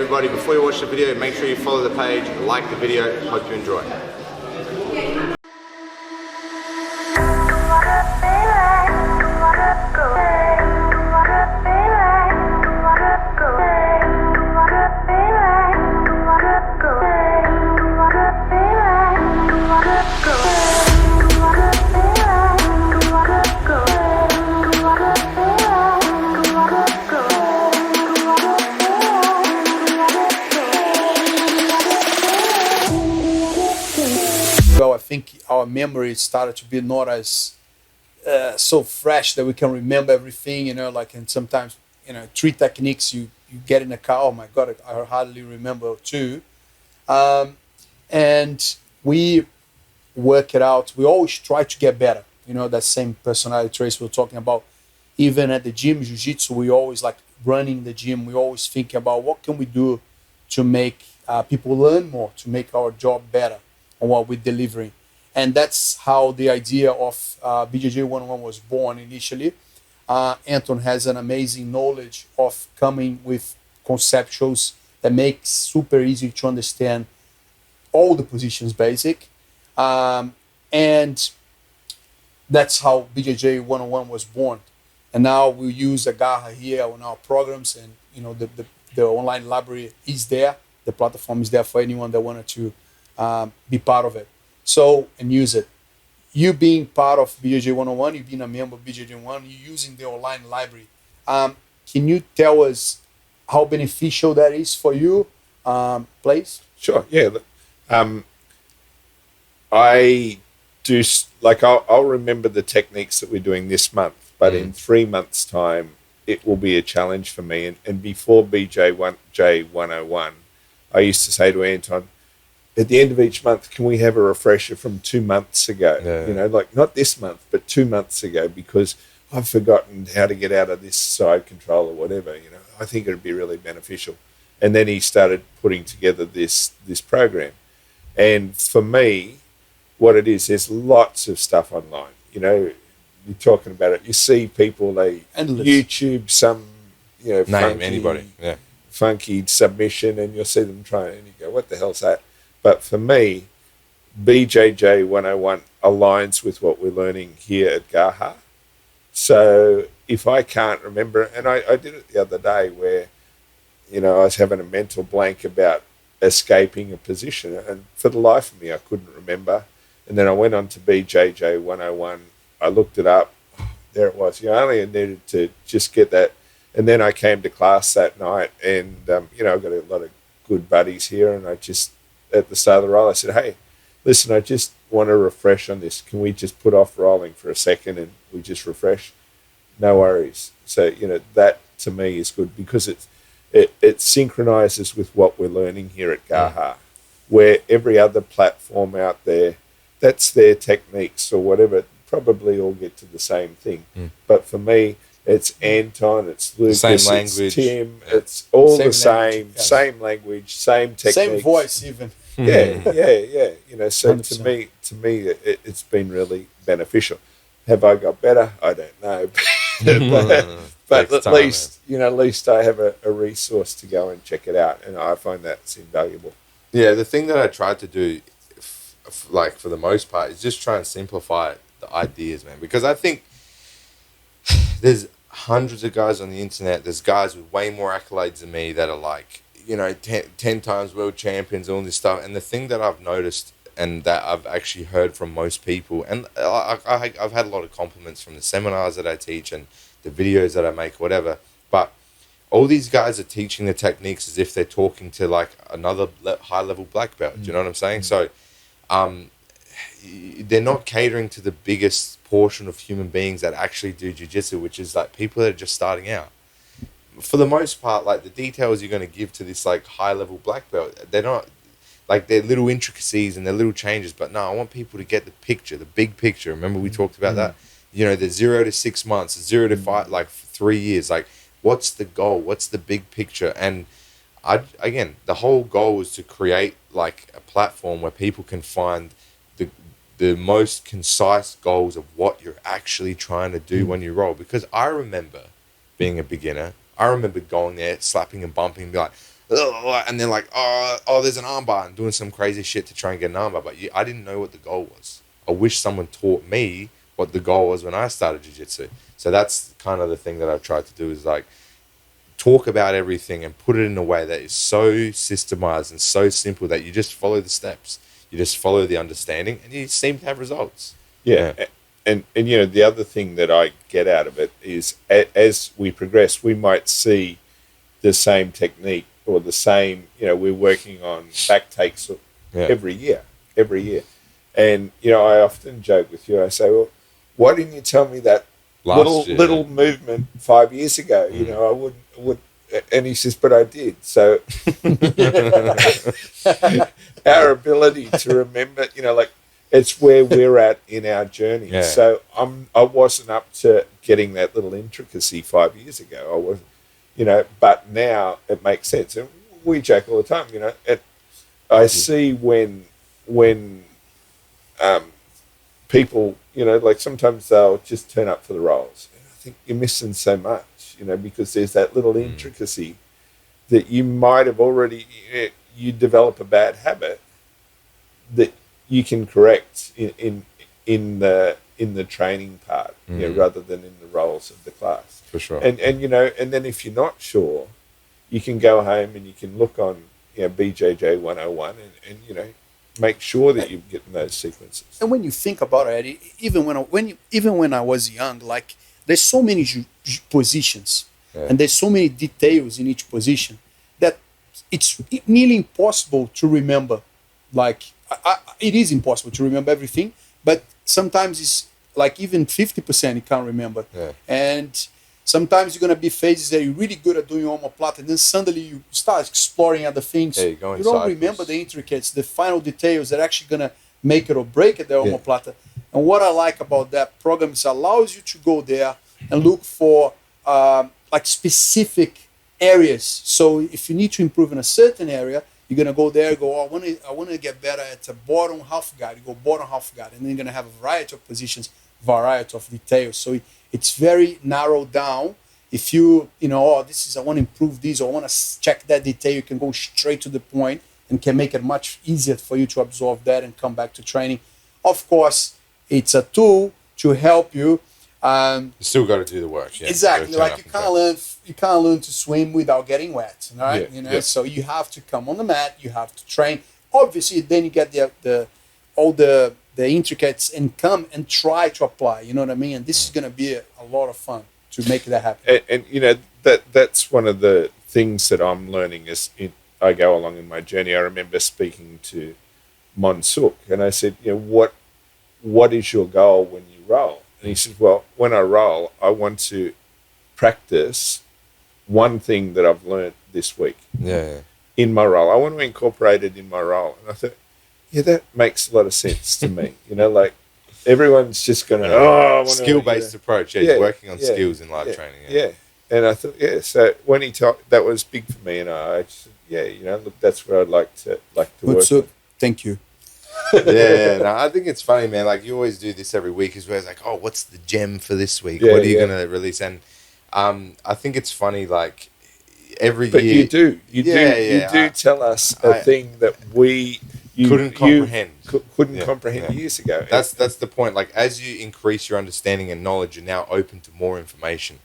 everybody, before you watch the video, make sure you follow the page, like the video. Hope you enjoy. Well, I think our memory started to be not as so fresh that we can remember everything, and sometimes, 3 techniques you get in a car, oh my God, I hardly remember 2. And we work it out. We always try to get better, that same personality traits we were talking about. Even at the gym, jiu-jitsu, we always like running the gym. We always think about what can we do to make people learn more, to make our job better on what we're delivering. And that's how the idea of BJJ 101 was born initially. Anton has an amazing knowledge of coming with conceptuals that makes super easy to understand all the positions basic. And that's how BJJ 101 was born. And now we use Agarra here on our programs, and the online library is there. The platform is there for anyone that wanted to be part of it. So, and use it. You being part of BJJ 101, you being a member of BJJ 101, you're using the online library. Can you tell us how beneficial that is for you, please? Sure, yeah. I do, I'll remember the techniques that we're doing this month, but in 3 months' time, it will be a challenge for me. And before BJJ 101, I used to say to Anton, at the end of each month, can we have a refresher from 2 months ago? Yeah. Not this month, but 2 months ago, because I've forgotten how to get out of this side control or whatever. I think it'd be really beneficial. And then he started putting together this program. And for me, what it is, there's lots of stuff online. You're talking about it. You see people, they YouTube some, Name anybody, yeah. funky submission, and you'll see them trying, and you go, what the hell's that? But for me, BJJ 101 aligns with what we're learning here at Gaha. So if I can't remember, and I did it the other day where, I was having a mental blank about escaping a position, and for the life of me, I couldn't remember. And then I went on to BJJ 101. I looked it up. There it was. I only needed to just get that. And then I came to class that night, and, I've got a lot of good buddies here, and I just, at the start of the roll, I said, hey, listen, I just want to refresh on this. Can we just put off rolling for a second and we just refresh? No worries. So, that to me is good, because it synchronizes with what we're learning here at Gaha, where every other platform out there, that's their techniques or whatever, probably all get to the same thing. But for me, it's Anton, it's Lucas, same language. It's Tim, it's all Same the same, language, yes. same language, same techniques. Same voice even. Yeah. So 100%. to me, it's been really beneficial. Have I got better? I don't know, but at least I have a resource to go and check it out, and I find that's invaluable. Yeah, the thing that I tried to do, for the most part, is just try and simplify the ideas, man. Because I think there's hundreds of guys on the internet. There's guys with way more accolades than me that are 10 times world champions, all this stuff. And the thing that I've noticed, and that I've actually heard from most people, and I've had a lot of compliments from the seminars that I teach and the videos that I make, whatever, but all these guys are teaching the techniques as if they're talking to another high-level black belt. Do you know what I'm saying? So they're not catering to the biggest portion of human beings that actually do jiu-jitsu, which is people that are just starting out. For the most part, the details you're going to give to this high-level black belt, they're not they're little intricacies and they're little changes, but no, I want people to get the picture, the big picture. Remember we talked about that? The 0 to 6 months, 0 to 5, 3 years. What's the goal? What's the big picture? And again, the whole goal is to create a platform where people can find the most concise goals of what you're actually trying to do when you roll. Because I remember being a beginner, I remember going there, slapping and bumping, and be like, "Ugh," and then like, oh, there's an armbar, and doing some crazy shit to try and get an armbar. But I didn't know what the goal was. I wish someone taught me what the goal was when I started jiu-jitsu. So that's kind of the thing that I've tried to do, is like talk about everything and put it in a way that is so systemized and so simple that you just follow the steps. You just follow the understanding, and you seem to have results. Yeah. And you know, the other thing that I get out of it is as we progress, we might see the same technique or the same, you know, we're working on back takes every year. And, you know, I often joke with you, I say, well, why didn't you tell me that little movement 5 years ago? You know, I would. And he says, but I did. So our ability to remember, you know, like, it's where we're at in our journey. Yeah. So I wasn't up to getting that little intricacy 5 years ago. I wasn't, you know, but now it makes sense. And we joke all the time, you know. I see when people, you know, like sometimes they'll just turn up for the rolls. And I think you're missing so much, you know, because there's that little intricacy that you might have already, you develop a bad habit that you can correct in the training part, you know, rather than in the roles of the class. For sure. And you know, and then if you're not sure, you can go home and you can look on, you know, BJJ 101 and you know, make sure that you're getting those sequences. And when you think about it, Eddie, even when I was young, like there's so many positions and there's so many details in each position that it's nearly impossible to remember. Like it is impossible to remember everything, but sometimes it's like even 50% you can't remember. Yeah. And sometimes you're gonna be phases that you're really good at doing omoplata, and then suddenly you start exploring other things. Yeah, you don't remember the intricates, the final details that are actually gonna make it or break it, the omoplata. And what I like about that program is it allows you to go there and look for like specific areas. So if you need to improve in a certain area, you're gonna go there. Go, I want to get better at a bottom half guard. You go bottom half guard, and then you're gonna have a variety of positions, variety of details. So it's very narrowed down. If you know, I want to improve this, or I want to check that detail, you can go straight to the point and can make it much easier for you to absorb that and come back to training. Of course, it's a tool to help you. You still got to do the work. Yeah. Exactly. Like you can't learn to swim without getting wet, right? Yeah, You know, so you have to come on the mat. You have to train. Obviously, then you get all the intricates and come and try to apply. You know what I mean? And this is going to be a lot of fun to make that happen. And you know, that's one of the things that I'm learning as I go along in my journey. I remember speaking to Monsuk, and I said, you know, what is your goal when you roll? And he said, well, when I roll, I want to practice one thing that I've learned this week in my roll. I want to incorporate it in my roll. And I thought, yeah, that makes a lot of sense to me. You know, like everyone's just going to, skill-based approach. Yeah, he's working on skills in live training. Yeah. And I thought, so when he talked, that was big for me. And I said, you know, look, that's where I'd like to work. So, thank you. No, I think it's funny, man. Like you always do this every week, is where it's like, oh, what's the gem for this week? What are you going to release? And I think it's funny, like every year. But you do tell us a thing that you couldn't comprehend. Couldn't comprehend years ago. That's the point. Like as you increase your understanding and knowledge, you're now open to more information.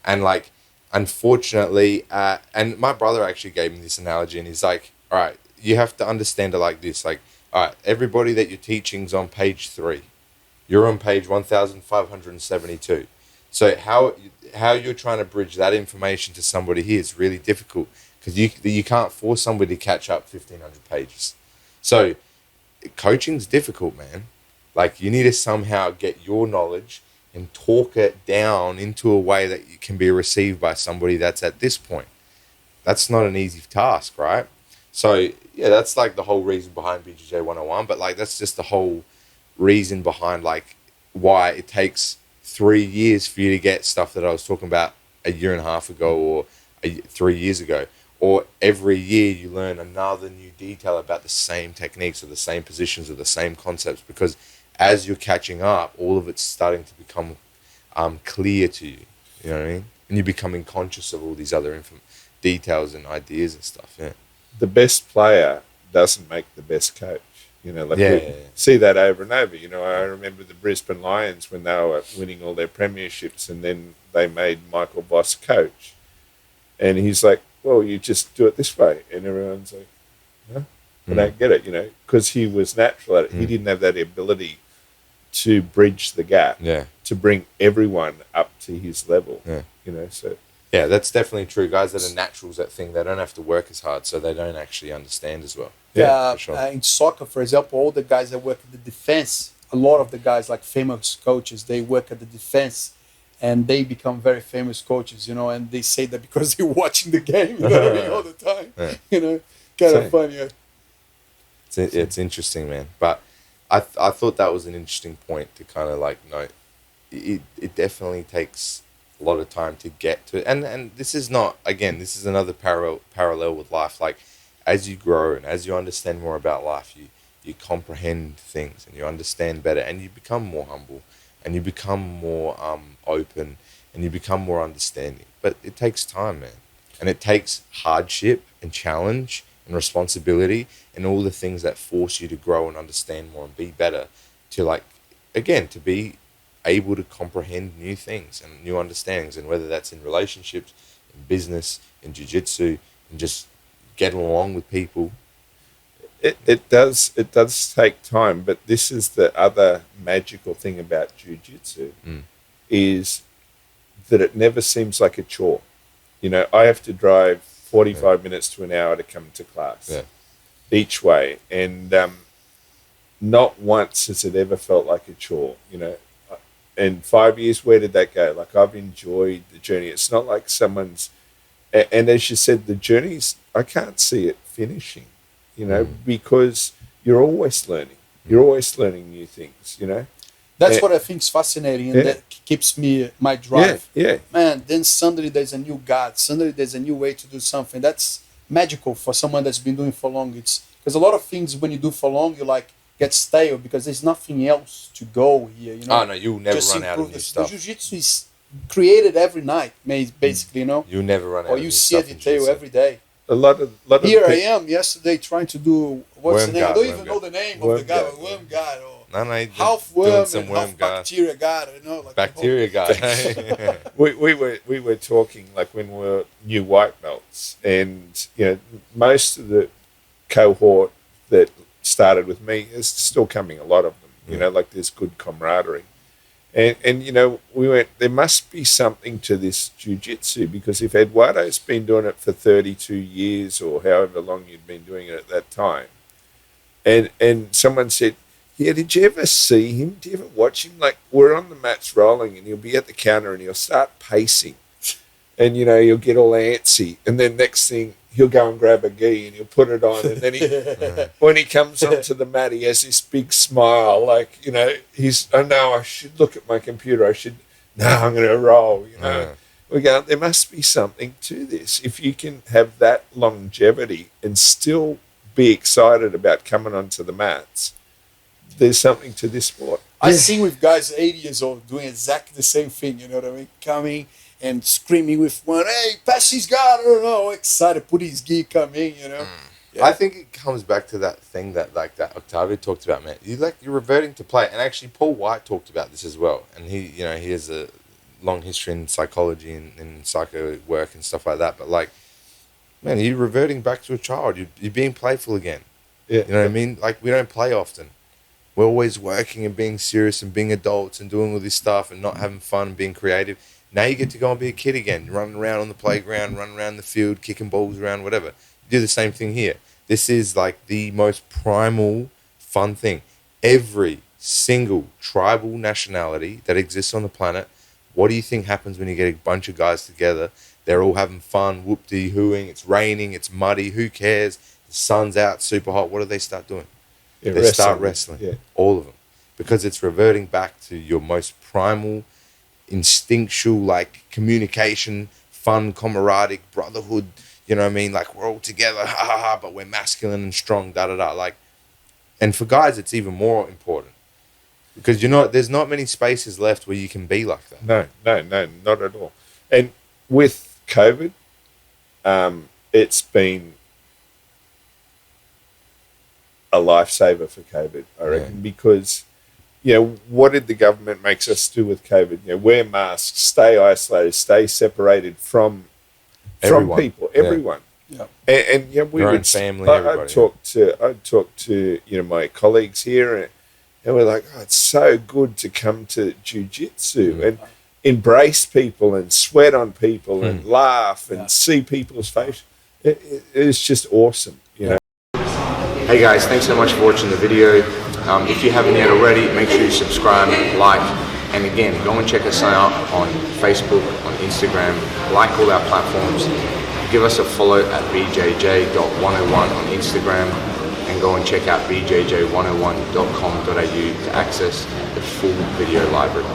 And like, unfortunately, and my brother actually gave me this analogy, and he's like, all right, you have to understand it like this. Like, all right, everybody that you're teaching's on page 3. You're on page 1572. So how you're trying to bridge that information to somebody here is really difficult, because you can't force somebody to catch up 1,500 pages. So coaching's difficult, man. Like you need to somehow get your knowledge and talk it down into a way that it can be received by somebody that's at this point. That's not an easy task, right? So yeah, that's like the whole reason behind BJJ 101, but like that's just the whole reason behind like why it takes 3 years for you to get stuff that I was talking about a year and a half ago or 3 years ago. Or every year you learn another new detail about the same techniques or the same positions or the same concepts, because as you're catching up, all of it's starting to become clear to you. You know what I mean? And you're becoming conscious of all these other details and ideas and stuff. Yeah. The best player doesn't make the best coach. You know, like Yeah, we yeah, yeah. see that over and over. You know, I remember the Brisbane Lions when they were winning all their premierships, and then they made Michael Voss coach, and he's like, "Well, you just do it this way," and everyone's like, "Huh? I don't get it." You know, because he was natural at it. He didn't have that ability to bridge the gap, Yeah. to bring everyone up to his level. Yeah. You know, so Yeah, that's definitely true. Guys that are naturals at thing, they don't have to work as hard, so they don't actually understand as well. Yeah, for sure. In soccer, for example, all the guys that work at the defense, a lot of the guys, like famous coaches, they work at the defense and they become very famous coaches, you know, and they say that because they're watching the game, you know what I mean, all the time. Yeah. You know, kind Same. of funny. Yeah. It's interesting, man. But I thought that was an interesting point to kind of like note. It definitely takes a lot of time to get to it. And this is not, again, this is another parallel with life. Like, as you grow and as you understand more about life, you comprehend things and you understand better and you become more humble and you become more open and you become more understanding. But it takes time, man. And it takes hardship and challenge and responsibility and all the things that force you to grow and understand more and be better to, like, again, to be able to comprehend new things and new understandings, and whether that's in relationships, in business, in jiu-jitsu, and just getting along with people. it does take time, but this is the other magical thing about jiu-jitsu is that it never seems like a chore. You know, I have to drive 45 minutes to an hour to come to class each way, and not once has it ever felt like a chore, you know. And 5 years, where did that go? Like, I've enjoyed the journey. It's not like someone's, and as you said, the journey's, I can't see it finishing, you know, because you're always learning. You're always learning new things, you know. That's what I think is fascinating, and that keeps me my drive. Yeah. Man, then suddenly there's a new God. Suddenly there's a new way to do something. That's magical for someone that's been doing for long. It's because a lot of things when you do for long, you like get stale because there's nothing else to go here. You know. Oh no, you'll never run out of new stuff. The jiu-jitsu is created every night, basically. You know. You'll never run out. Or of you new see a stuff in detail jiu-jitsu. every day. A lot of Here I pe- am yesterday trying to do what's the name? I don't even Worm know the name Worm of the guy. guard, Worm God or No, half doing worm some and worm half guard. bacteria God. You know, like Bacteria guy. we were talking like when we were new white belts, and you know, most of the cohort that started with me is still coming. A lot of them, you know, like there's good camaraderie, and you know, we went. There must be something to this jiu-jitsu, because if Eduardo's been doing it for 32 years or however long you'd been doing it at that time, and someone said, yeah, did you ever see him? Do you ever watch him? Like, we're on the mats rolling and he'll be at the counter and he'll start pacing. And, you know, he'll get all antsy. And then next thing, he'll go and grab a gi and he'll put it on. And then when he comes onto the mat, he has this big smile. Like, you know, oh, no, I should look at my computer. No, I'm going to roll, you know. We go, there must be something to this. If you can have that longevity and still be excited about coming onto the mats, there's something to this sport. I sing with guys 80 years old doing exactly the same thing, you know what I mean? Coming and screaming with one, hey, pass his guard, I don't know, excited, put his gi, come in, you know? Yeah. I think it comes back to that thing that Octavio talked about, man. You're reverting to play, and actually Paul White talked about this as well. And he has a long history in psychology and psycho work and stuff like that. But like, man, you're reverting back to a child. You're being playful again. Yeah. You know what I mean? Like, we don't play often. We're always working and being serious and being adults and doing all this stuff and not having fun and being creative. Now you get to go and be a kid again, running around on the playground, running around the field, kicking balls around, whatever. You do the same thing here. This is like the most primal, fun thing. Every single tribal nationality that exists on the planet, what do you think happens when you get a bunch of guys together? They're all having fun, whoop-de-hooing, it's raining, it's muddy, who cares? The sun's out, super hot. What do they start doing? Yeah, They start wrestling, Yeah. all of them, because it's reverting back to your most primal, instinctual, like, communication, fun, camaraderie, brotherhood, you know what I mean? Like, we're all together, ha ha ha, but we're masculine and strong, da da da. Like, and for guys, it's even more important, because there's not many spaces left where you can be like that. No, not at all. And with COVID, it's been a lifesaver for COVID, I reckon, because, you know, what did the government makes us do with COVID? You know, wear masks, stay isolated, stay separated from people, everyone. Yeah. And you know, we Your own would family, I'd everybody. I'd talk to you know, my colleagues here, and we're like, oh, it's so good to come to jiu-jitsu and embrace people and sweat on people and laugh and see people's faces. It's just awesome, you know. Hey guys, thanks so much for watching the video. If you haven't yet already, make sure you subscribe, like, and again, go and check us out on Facebook, on Instagram, like all our platforms. Give us a follow at bjj.101 on Instagram, and go and check out bjj101.com.au to access the full video library.